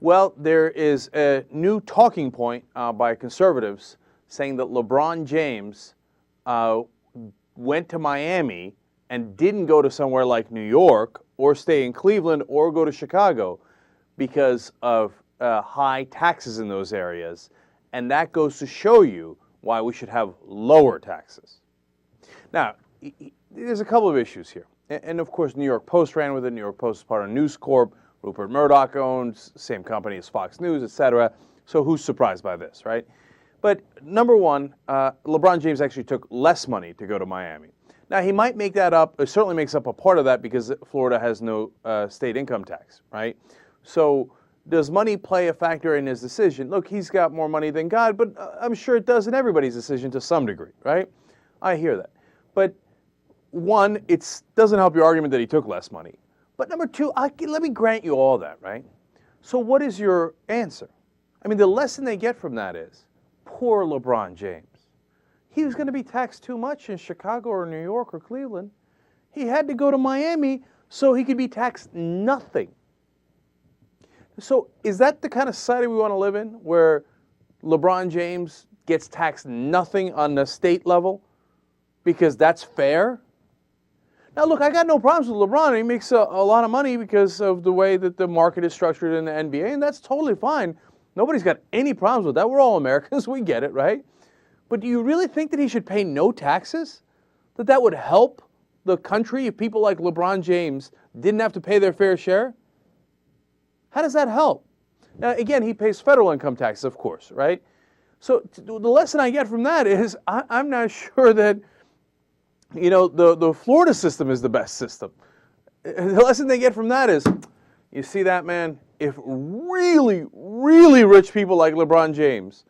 Well, there is a new talking point by conservatives saying that LeBron James went to Miami and didn't go to somewhere like New York or stay in Cleveland or go to Chicago because of high taxes in those areas. And that goes to show you why we should have lower taxes. Now, there's a couple of issues here. And of course, New York Post ran with it. New York Post is part of News Corp. Rupert Murdoch owns, same company as Fox News, etc. So who's surprised by this, right? But number one, LeBron James actually took less money to go to Miami. Now, he might make that up, it certainly makes up a part of that because Florida has no state income tax, right? So does money play a factor in his decision? Look, he's got more money than God, but I'm sure it does in everybody's decision to some degree, right? I hear that. But one, it doesn't help your argument that he took less money. But number two, let me grant you all that, right? So what is your answer? I mean, the lesson they get from that is, poor LeBron James. He was going to be taxed too much in Chicago or New York or Cleveland. He had to go to Miami so he could be taxed nothing. So is that the kind of society we want to live in, where LeBron James gets taxed nothing on the state level because that's fair? Now, look, I got no problems with LeBron. He makes a lot of money because of the way that the market is structured in the NBA, and that's totally fine. Nobody's got any problems with that. We're all Americans. We get it, right? But do you really think that he should pay no taxes? That would help the country if people like LeBron James didn't have to pay their fair share? How does that help? Now, again, he pays federal income taxes, of course, right? So the lesson I get from that is I'm not sure that the Florida system is the best system. The lesson they get from that is, you see that, man? If really, really rich people like LeBron James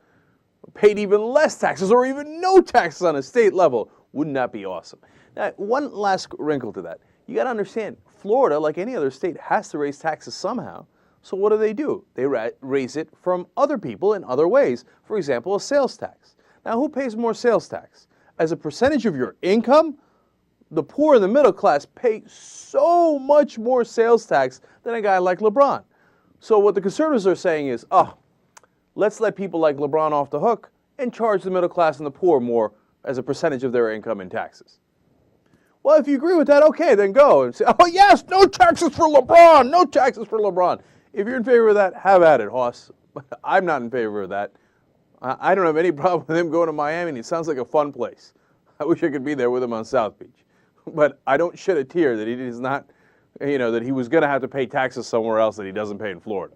paid even less taxes or even no taxes on a state level, wouldn't that be awesome? Now, one last wrinkle to that. You got to understand, Florida, like any other state, has to raise taxes somehow. So what do? They raise it from other people in other ways. For example, a sales tax. Now, who pays more sales tax? As a percentage of your income, the poor and the middle class pay so much more sales tax than a guy like LeBron. So what the conservatives are saying is, let's let people like LeBron off the hook and charge the middle class and the poor more as a percentage of their income in taxes. Well, if you agree with that, okay, then go and say, oh yes, no taxes for LeBron, no taxes for LeBron. If you're in favor of that, have at it, Hoss. I'm not in favor of that. I don't have any problem with him going to Miami, and it sounds like a fun place. I wish I could be there with him on South Beach. But I don't shed a tear that he is not, that he was going to have to pay taxes somewhere else that he doesn't pay in Florida.